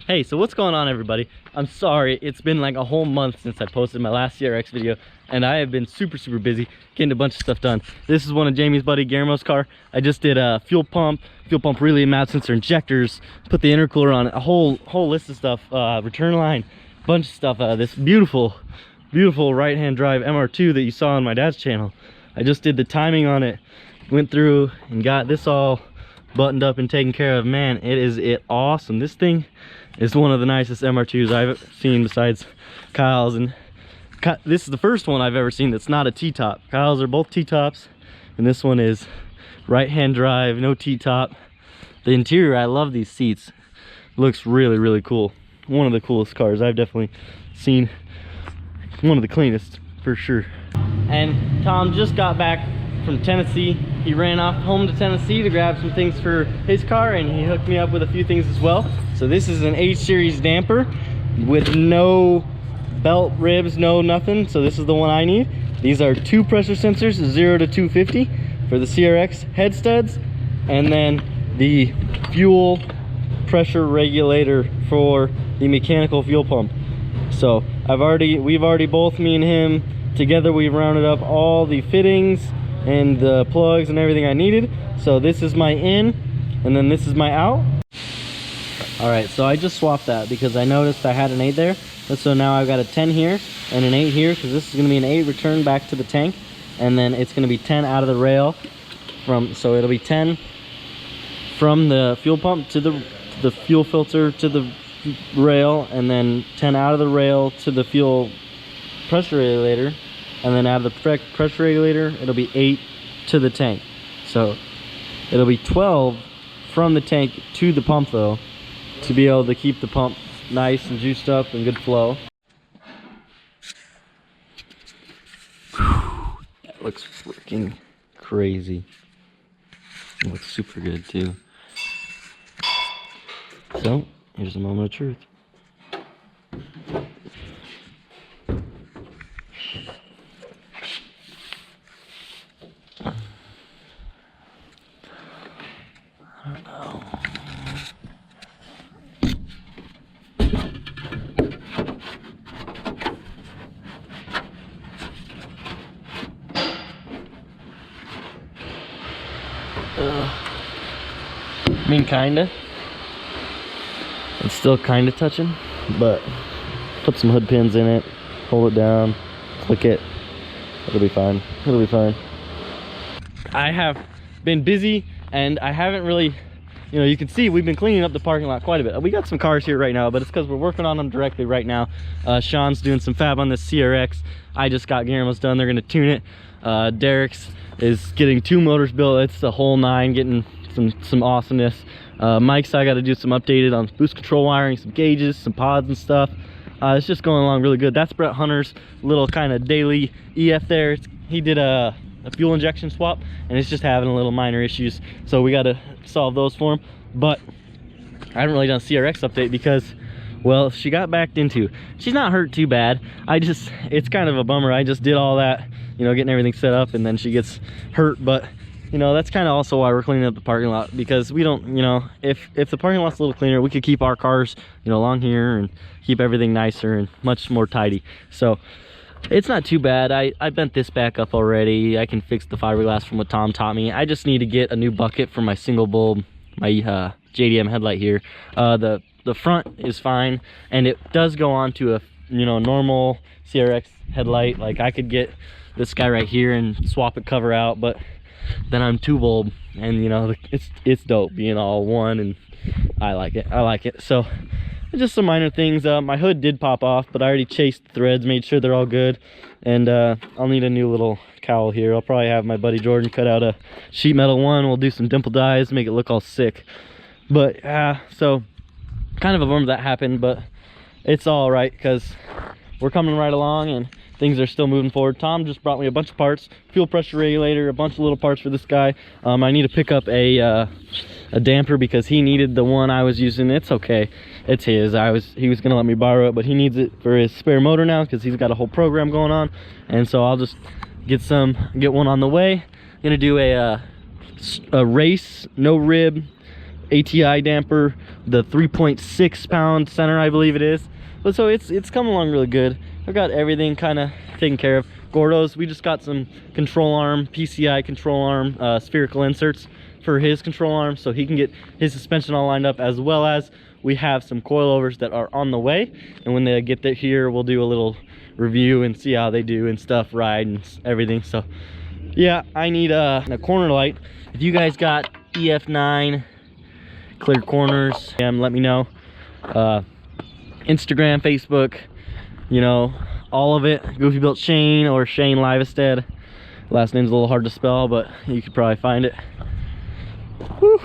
Hey, so what's going on, everybody? I'm sorry, it's been like a whole month since I posted my last CRX video, and I have been super busy getting a bunch of stuff done. This is one of Jamie's buddy Guillermo's car. I just did a fuel pump relay mount sensor injectors, put the intercooler on it, a whole list of stuff, return line, bunch of stuff. This beautiful right-hand drive MR2 that you saw on my dad's channel. I just did the timing on it, went through and got this all buttoned up and taken care of. Man, it is awesome. This thing is one of the nicest MR2s I've seen besides Kyle's, and this is the first one I've ever seen that's not a T-top. Kyle's are both T-tops, and this one is right-hand drive, no T-top. The interior, I love these seats. Looks really cool. One of the coolest cars I've definitely seen. One of the cleanest for sure. And Tom just got back from Tennessee. He ran off home to Tennessee to grab some things for his car, and he hooked me up with a few things as well. So this is an H series damper with no belt ribs, no nothing. So this is the one I need. These are 2 pressure sensors, 0 to 250 for the CRX head studs, and then the fuel pressure regulator for the mechanical fuel pump. So we've already both, me and him together, we've rounded up all the fittings and the plugs and everything I needed. So this is my in, and then this is my out. All right, so I just swapped that because I noticed I had an 8 there, and so now I've got a 10 here and an 8 here, because this is going to be an 8 return back to the tank, and then it's going to be 10 out of the rail so it'll be 10 from the fuel pump to the fuel filter to the rail, and then 10 out of the rail to the fuel pressure regulator, and then out of the pressure regulator it'll be 8 to the tank. So it'll be 12 from the tank to the pump, though, to be able to keep the pump nice and juiced up and good flow. That looks freaking crazy. It looks super good too. So here's a moment of truth. I don't know. I mean, kinda. It's still kinda touching, but put some hood pins in it, hold it down, click it. It'll be fine. It'll be fine. I have been busy, and I haven't really, you can see we've been cleaning up the parking lot quite a bit. We got some cars here right now, but it's because we're working on them directly right now. Sean's doing some fab on this CRX. I just got Guillermo's done. They're gonna tune it. Derek's is getting 2 motors built. It's the whole 9, getting some awesomeness. Mike's, I got to do some updated on boost control wiring, some gauges, some pods and stuff. It's just going along really good. That's Brett Hunter's little kind of daily EF there. He did a fuel injection swap, and it's just having a little minor issues, so we got to solve those for him. But I haven't really done a CRX update because, well, she got backed into. She's not hurt too bad. It's kind of a bummer. I just did all that, getting everything set up, and then she gets hurt. But that's kind of also why we're cleaning up the parking lot, because we don't, if the parking lot's a little cleaner, we could keep our cars, along here and keep everything nicer and much more tidy. So it's not too bad. I bent this back up already. I can fix the fiberglass from what Tom taught me. I just need to get a new bucket for my single bulb, my JDM headlight here. The front is fine, and it does go on to a normal CRX headlight. Like, I could get this guy right here and swap it cover out, but then I'm 2 bulb, and it's dope being all one, and I like it. So just some minor things. My hood did pop off, but I already chased the threads, made sure they're all good, and I'll need a new little cowl here. I'll probably have my buddy Jordan cut out a sheet metal one. We'll do some dimple dyes, make it look all sick. But so kind of a bummer that happened, but it's all right because we're coming right along and things are still moving forward. Tom just brought me a bunch of parts, fuel pressure regulator, a bunch of little parts for this guy. I need to pick up a damper because he needed the one I was using. It's okay, it's his. He was gonna let me borrow it, but he needs it for his spare motor now because he's got a whole program going on, and so I'll just get one on the way. Gonna do a race no rib ATI damper, the 3.6 pound center, I believe it is. But so it's coming along really good. I've got everything kind of taken care of. Gordo's, we just got some control arm, PCI control arm, spherical inserts for his control arm, so he can get his suspension all lined up, as well as we have some coilovers that are on the way. And when they get there here, we'll do a little review and see how they do and stuff, ride and everything. So yeah, I need a corner light. If you guys got EF9 clear corners, let me know. Instagram, Facebook, you know, all of it. GoofyBuilt Shane or Shane Livestead. Last name's a little hard to spell, but you could probably find it. Whew.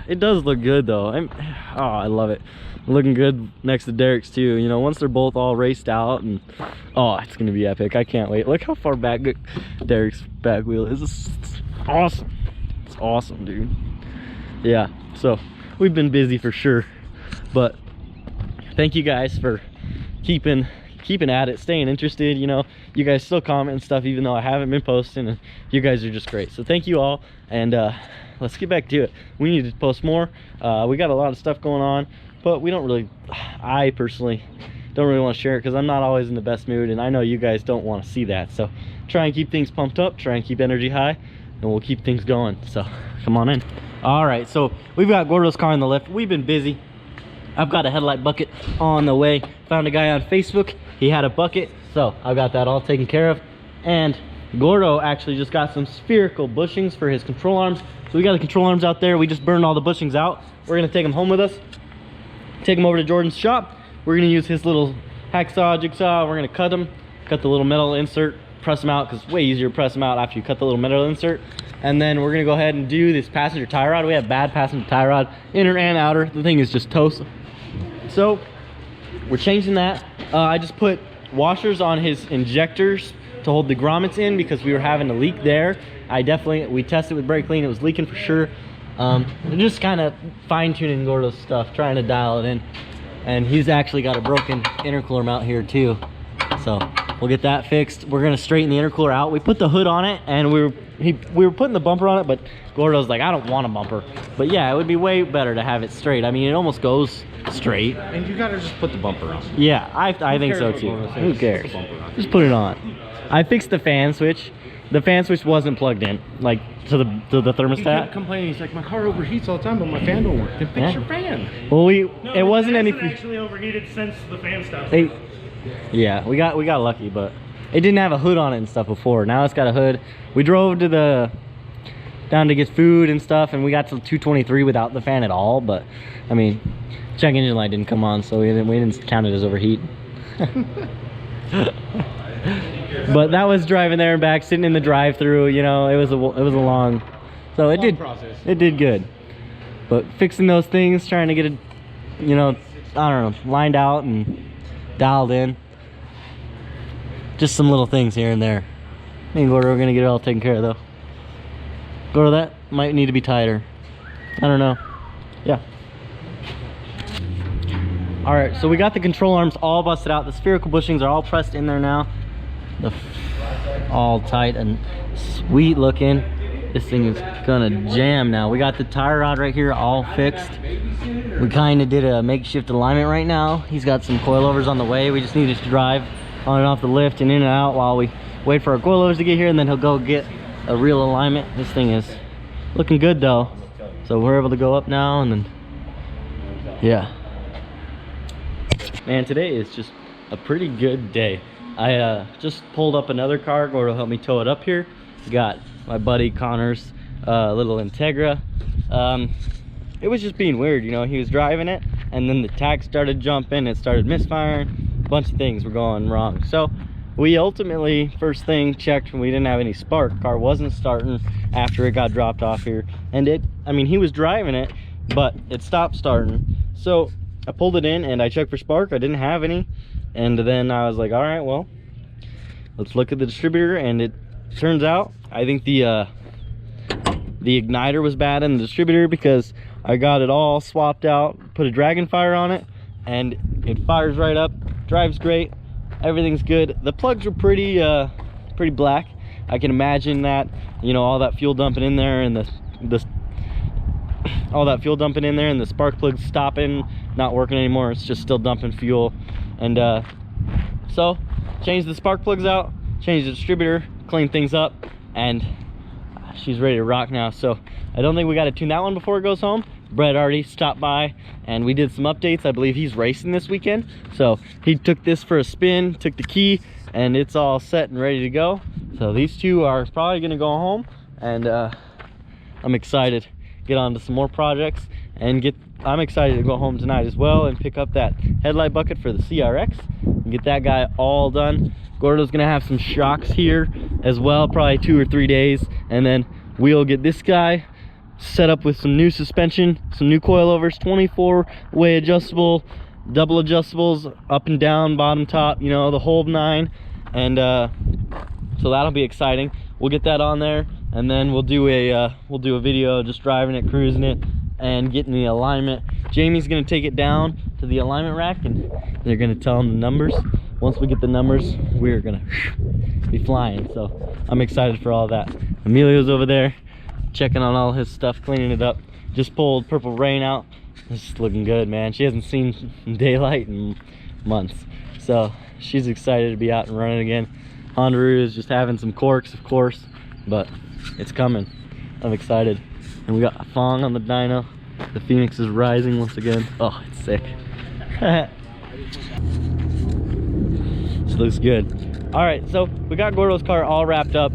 It does look good though. Oh, I love it. Looking good next to Derek's too. You know, once they're both all raced out, and oh, it's gonna be epic. I can't wait. Look how far back Derek's back wheel is. It's awesome. It's awesome, dude. Yeah, so we've been busy for sure, but thank you guys for keeping at it, staying interested. You know, you guys still comment and stuff even though I haven't been posting, and you guys are just great. So thank you all, and let's get back to it. We need to post more. We got a lot of stuff going on, but we don't really, I personally don't really want to share it because I'm not always in the best mood, and I know you guys don't want to see that. So try and keep things pumped up, try and keep energy high, and we'll keep things going. So come on in. All right, so we've got Gordo's car in the lift. We've been busy. I've got a headlight bucket on the way. Found a guy on Facebook, he had a bucket, so I've got that all taken care of. And Gordo actually just got some spherical bushings for his control arms. So we got the control arms out there. We just burned all the bushings out. We're gonna take them home with us, take them over to Jordan's shop. We're gonna use his little hacksaw, jigsaw. We're gonna cut them, cut the little metal insert, press them out, because it's way easier to press them out after you cut the little metal insert. And then we're gonna go ahead and do this passenger tie rod. We have bad passenger tie rod, inner and outer. The thing is just toast. So we're changing that. I just put washers on his injectors to hold the grommets in because we were having a leak there. We tested with brake clean, it was leaking for sure. Just kind of fine-tuning Gordo's stuff, trying to dial it in. And he's actually got a broken intercooler mount here too, so we'll get that fixed. We're gonna straighten the intercooler out. We put the hood on it, and we were putting the bumper on it, but Gordo's like, I don't want a bumper. But yeah, it would be way better to have it straight. I mean, it almost goes straight. And you gotta just put the bumper on. Yeah, I think so too. Who cares? Just put it on. I fixed the fan switch. The fan switch wasn't plugged in, like to the thermostat. He kept complaining. He's like, my car overheats all the time, but my fan don't work. Then fix your fan. Well, No, it wasn't anything. Actually overheated since the fan stopped. Yeah, we got lucky, but it didn't have a hood on it and stuff before. Now it's got a hood. We drove to down to get food and stuff, and we got to 223 without the fan at all. But I mean, check engine light didn't come on, so we didn't count it as overheat. But that was driving there and back, sitting in the drive-through. You know, it was a long, so it did good. But fixing those things, trying to get it, you know, I don't know, lined out and dialed in. Just some little things here and there. Me and Gordo are gonna get it all taken care of though. Gordo, that might need to be tighter. I don't know. Yeah. All right, so we got the control arms all busted out. The spherical bushings are all pressed in there now. All tight and sweet looking. This thing is gonna jam now. We got the tie rod right here all fixed. We kind of did a makeshift alignment right now. He's got some coilovers on the way. We just needed to drive on and off the lift and in and out while we wait for our coilovers to get here, and then he'll go get a real alignment. This thing is looking good though. So we're able to go up now, and then yeah. Man, today is just a pretty good day. I just pulled up another car. Gordo helped me tow it up here. Got my buddy Connor's little Integra. It was just being weird, you know. He was driving it, and then the tach started jumping. It started misfiring. A bunch of things were going wrong. So we ultimately, first thing, checked when we didn't have any spark. Car wasn't starting after it got dropped off here. And I mean, he was driving it, but it stopped starting. So I pulled it in and I checked for spark. I didn't have any. And then I was like, all right, well, let's look at the distributor. And it turns out, I think the igniter was bad in the distributor, because I got it all swapped out, put a Dragon Fire on it, and it fires right up, drives great, everything's good. The plugs were pretty black. I can imagine that, you know, all that fuel dumping in there, and all that fuel dumping in there, and the spark plug's stopping, not working anymore. It's just still dumping fuel. And so changed the spark plugs out, changed the distributor, cleaned things up, and she's ready to rock now. So I don't think we got to tune that one before it goes home. Brett already stopped by and we did some updates. I believe he's racing this weekend, so he took this for a spin, took the key, and it's all set and ready to go. So these two are probably gonna go home, and I'm excited. Get on to some more projects, and I'm excited to go home tonight as well and pick up that headlight bucket for the CRX and get that guy all done. Gordo's gonna have some shocks here as well, probably 2 or 3 days, and then we'll get this guy set up with some new suspension, some new coilovers, 24-way adjustable, double adjustables, up and down, bottom, top, you know, the whole 9. And so that'll be exciting. We'll get that on there, and then we'll do a video just driving it, cruising it, and getting the alignment. Jamie's gonna take it down to the alignment rack, and they're gonna tell him the numbers. Once we get the numbers, we're gonna be flying. So I'm excited for all that. Emilio's over there checking on all his stuff, cleaning it up. Just pulled Purple Rain out. It's looking good, man. She hasn't seen daylight in months, so she's excited to be out and running again. Hondaru is just having some corks, of course, but it's coming. I'm excited. And we got Fong on the dyno. The Phoenix is rising once again. Oh, it's sick. This looks good. All right, so we got Gordo's car all wrapped up.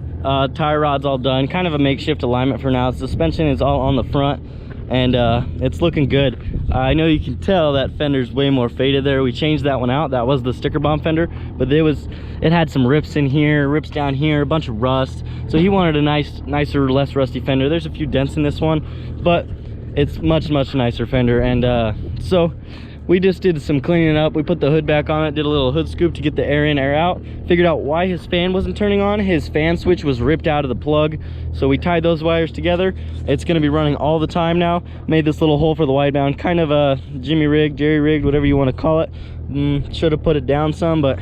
Tire rod's all done. Kind of a makeshift alignment for now. Suspension is all on the front, and it's looking good. I know you can tell that fender's way more faded there. We changed that one out. That was the sticker bomb fender, but it had some rips in here, rips down here, a bunch of rust. So he wanted a nicer, less rusty fender. There's a few dents in this one, but it's much nicer fender. And so we just did some cleaning up. We put the hood back on it, did a little hood scoop to get the air in, air out. Figured out why his fan wasn't turning on. His fan switch was ripped out of the plug. So we tied those wires together. It's gonna be running all the time now. Made this little hole for the wideband, kind of a Jimmy rigged, Jerry rigged, whatever you wanna call it. Should have put it down some, but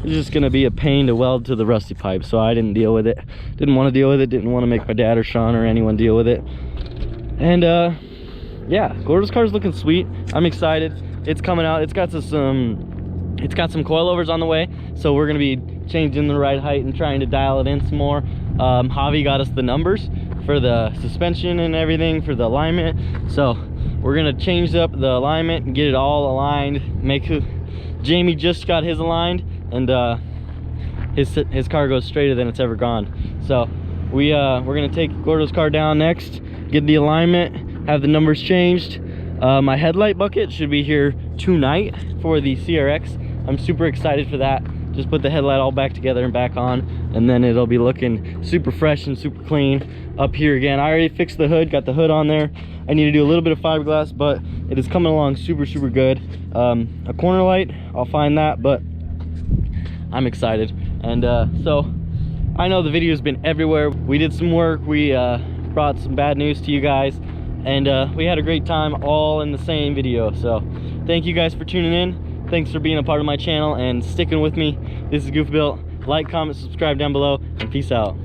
it's just gonna be a pain to weld to the rusty pipe. So I didn't deal with it. Didn't wanna deal with it. Didn't wanna make my dad or Sean or anyone deal with it. And yeah, Gordo's car's looking sweet. I'm excited. It's coming out. It's got some coilovers on the way, so we're gonna be changing the ride height and trying to dial it in some more. Javi got us the numbers for the suspension and everything for the alignment, so we're gonna change up the alignment and get it all aligned. Jamie just got his aligned, and his car goes straighter than it's ever gone. So we're gonna take Gordo's car down next, get the alignment, have the numbers changed. My headlight bucket should be here tonight for the CRX. I'm super excited for that. Just put the headlight all back together and back on, and then it'll be looking super fresh and super clean up here again. I already fixed the hood, got the hood on there. I need to do a little bit of fiberglass, but it is coming along super good. A corner light, I'll find that, but I'm excited. And so I know the video's been everywhere. We did some work. We brought some bad news to you guys, and we had a great time all in the same video. So thank you guys for tuning in. Thanks for being a part of my channel and sticking with me. This is GoofyBuilt. Like, comment, subscribe down below, and peace out.